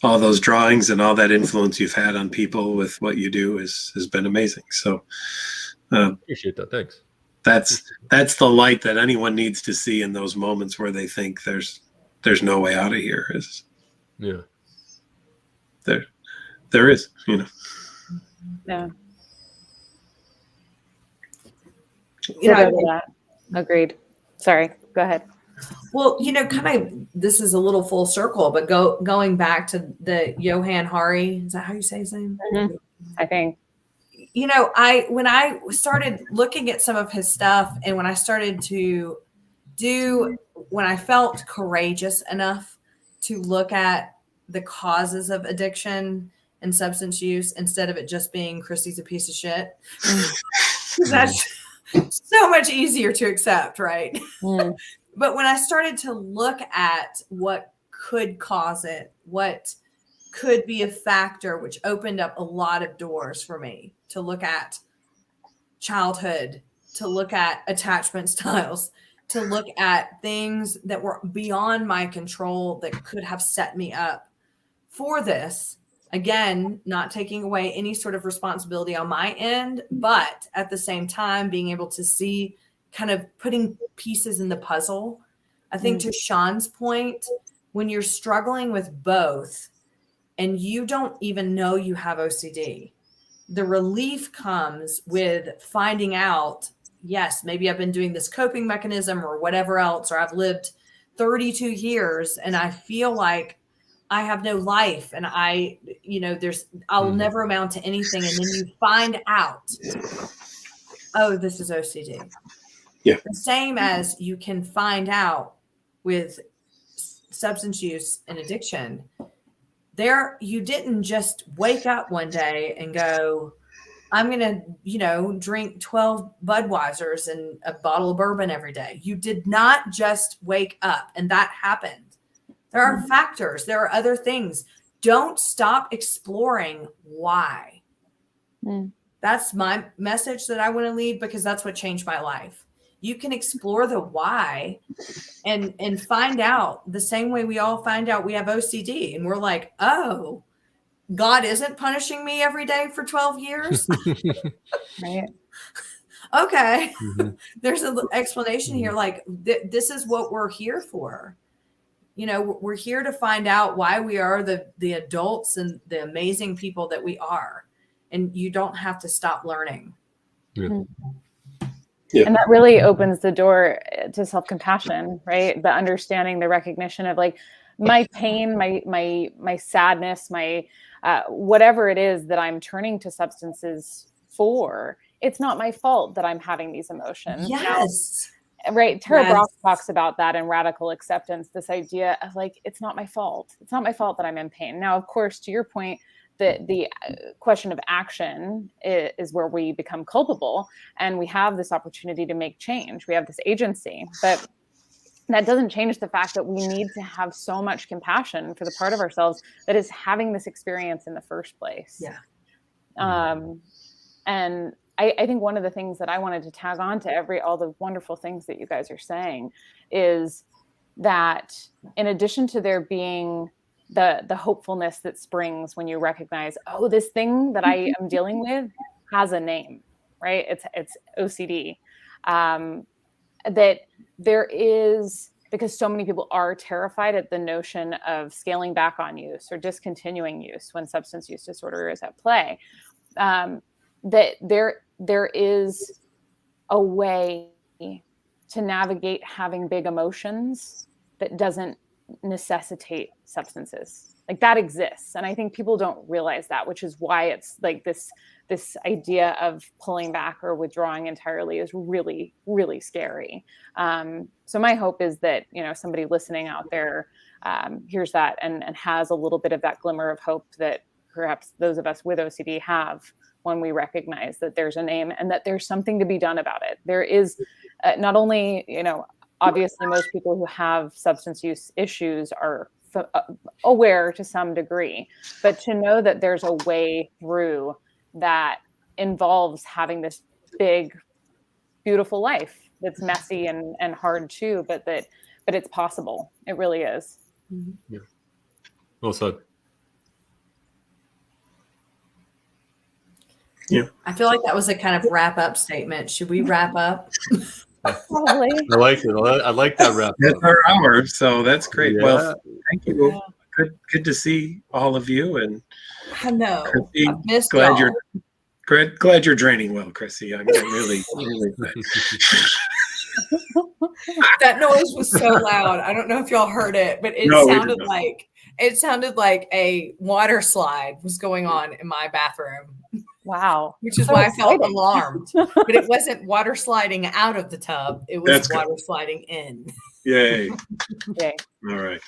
all those drawings and all that influence you've had on people with what you do has been amazing. So appreciate that. Thanks. That's the light that anyone needs to see in those moments where they think there's no way out of here. Yeah. There is, you know. Yeah. Yeah. Agreed. Sorry. Go ahead. Well, you know, kind of, this is a little full circle, but going back to the Johann Hari, is that how you say his name? Mm-hmm. I think. You know, when I started looking at some of his stuff, and when I started to when I felt courageous enough to look at the causes of addiction and substance use, instead of it just being Christy's a piece of shit, that's so much easier to accept, right? Mm. But when I started to look at what could cause it, what could be a factor, which opened up a lot of doors for me to look at childhood, to look at attachment styles, to look at things that were beyond my control that could have set me up for this. Again, not taking away any sort of responsibility on my end, but at the same time, being able to see kind of putting pieces in the puzzle. I think to Sean's point, when you're struggling with both and you don't even know you have OCD, the relief comes with finding out, yes, maybe I've been doing this coping mechanism or whatever else, or I've lived 32 years and I feel like I have no life and I'll never amount to anything. And then you find out, oh, this is OCD. Yeah. The same as you can find out with substance use and addiction. There, you didn't just wake up one day and go, I'm going to, drink 12 Budweisers and a bottle of bourbon every day. You did not just wake up and that happened. There are factors. There are other things. Don't stop exploring why. That's my message that I want to leave, because that's what changed my life. You can explore the why and find out the same way we all find out we have OCD. And we're like, oh, God isn't punishing me every day for 12 years. Right. Okay. There's an explanation here. Like this is what we're here for. We're here to find out why we are the adults and the amazing people that we are. And you don't have to stop learning. Yeah. And that really opens the door to self-compassion, right? The understanding, the recognition of like my pain, my sadness, my whatever it is that I'm turning to substances for. It's not my fault that I'm having these emotions. Yes. Right. Tara Brach talks about that in Radical Acceptance, this idea of like, it's not my fault. It's not my fault that I'm in pain. Now, of course, to your point, the question of action is where we become culpable, and we have this opportunity to make change. We have this agency, but that doesn't change the fact that we need to have so much compassion for the part of ourselves that is having this experience in the first place. Yeah. And I think one of the things that I wanted to tag on to all the wonderful things that you guys are saying is that in addition to there being the hopefulness that springs when you recognize, oh, this thing that I am dealing with has a name, right? It's OCD. That there is, because so many people are terrified at the notion of scaling back on use or discontinuing use when substance use disorder is at play, that there is a way to navigate having big emotions that doesn't necessitate substances. Like that exists. And I think people don't realize that, which is why it's like this idea of pulling back or withdrawing entirely is really, really scary. So my hope is that, somebody listening out there hears that and has a little bit of that glimmer of hope that perhaps those of us with OCD have when we recognize that there's a name and that there's something to be done about it. There is not only, obviously most people who have substance use issues are aware to some degree, but to know that there's a way through that involves having this big, beautiful life that's messy and hard too, but it's possible. It really is. Yeah. Well said. Yeah. I feel like that was a kind of wrap up statement. Should we wrap up? Probably. I like it. I like that wrap. That's our hour, so that's great. Yeah. Well, thank you. Good to see all of you, and I know. Chrissy, I've missed glad y'all. glad you're draining well, Chrissy. I'm really glad. That noise was so loud. I don't know if y'all heard it, but it sounded like a water slide was going on in my bathroom. Wow. Which is why I felt alarmed. But it wasn't water sliding out of the tub. It was That's water good. sliding in. Yay. Yay. All right.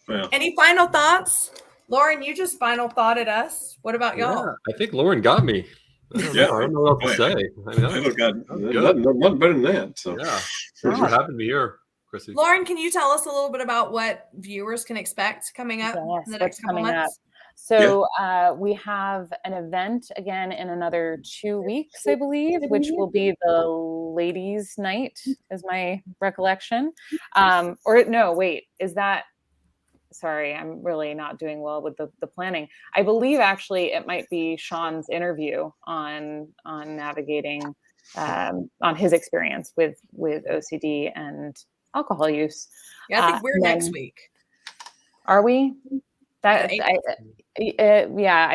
Well, Any final thoughts? Lauren, you just final thought at us. What about y'all? Yeah, I think Lauren got me. I don't know what else to say. nothing better than that. So Yeah. Thanks for having me here, Chrissy. Lauren, can you tell us a little bit about what viewers can expect coming up in the next couple months? So we have an event again in another 2 weeks, I believe, which will be the ladies' night, is my recollection. Or no, wait, is that? Sorry, I'm really not doing well with the planning. I believe actually it might be Sean's interview on navigating on his experience with OCD and alcohol use. Yeah, I think we're next week. Are we? I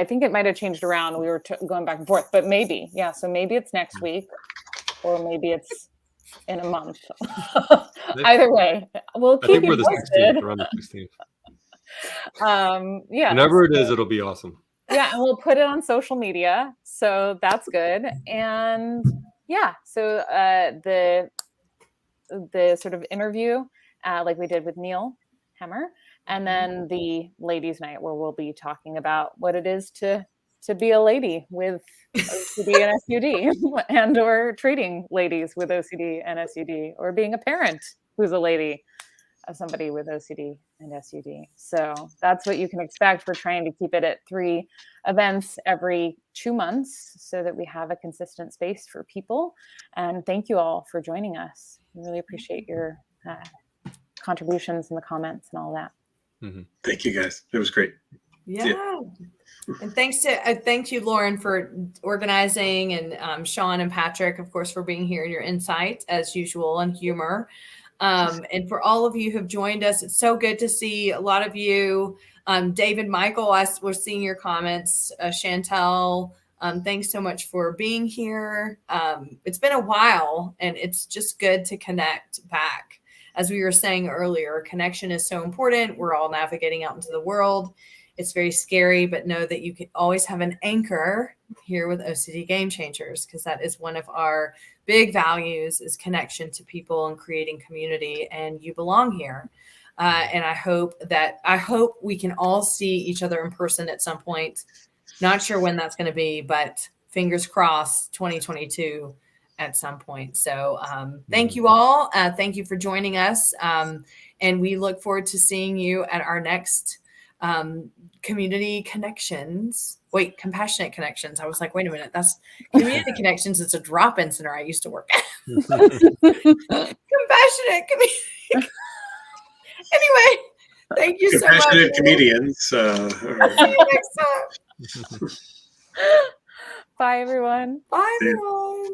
think it might have changed around. We were going back and forth, but maybe, yeah. So maybe it's next week, or maybe it's in a month. Either way, we'll keep you posted. Around the 16th. Yeah. Whenever it is, it'll be awesome. Yeah, and we'll put it on social media, so that's good. And yeah, so the sort of interview, like we did with Neil Hemmer. And then the ladies' night, where we'll be talking about what it is to be a lady with OCD and SUD, and or treating ladies with OCD and SUD, or being a parent who's a lady of somebody with OCD and SUD. So that's what you can expect. We're trying to keep it at 3 events every 2 months so that we have a consistent space for people. And thank you all for joining us. We really appreciate your contributions and the comments and all that. Mm-hmm. Thank you, guys. It was great. Yeah. And thank you, Lauren, for organizing, and Sean and Patrick, of course, for being here and your insight as usual and humor. And for all of you who've joined us, it's so good to see a lot of you. David, Michael, we're seeing your comments. Chantel, thanks so much for being here. It's been a while, and it's just good to connect back. As we were saying earlier, connection is so important. We're all navigating out into the world. It's very scary, but know that you can always have an anchor here with OCD Gamechangers, because that is one of our big values, is connection to people and creating community, and you belong here. And I hope we can all see each other in person at some point. Not sure when that's going to be, but fingers crossed, 2022 at some point. So thank you all. Thank you for joining us. And we look forward to seeing you at our next community connections. Wait, compassionate connections. I was like, wait a minute, that's community connections. It's a drop-in center I used to work at. Compassionate community. Anyway, thank you so much. Compassionate comedians. See you next time. Bye, everyone. Bye, everyone.